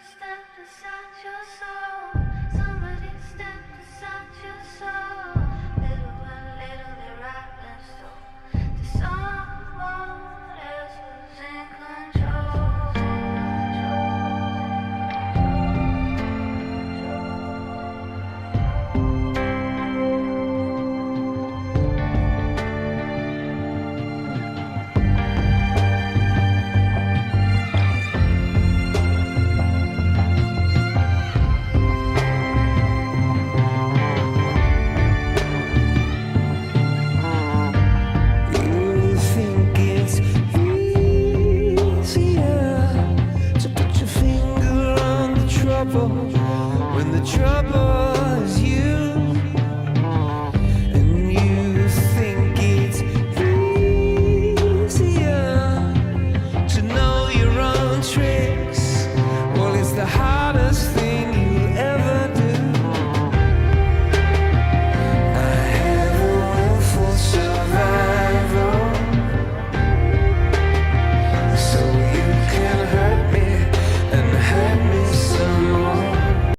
stepped inside your soul. Somebody stepped inside your soul. Little by little, they robbed and stole. To someone else was in control. You think it's easier to put your finger on the trouble when the trouble is you, and you think it's easier to know your own tricks. Well, it's the hard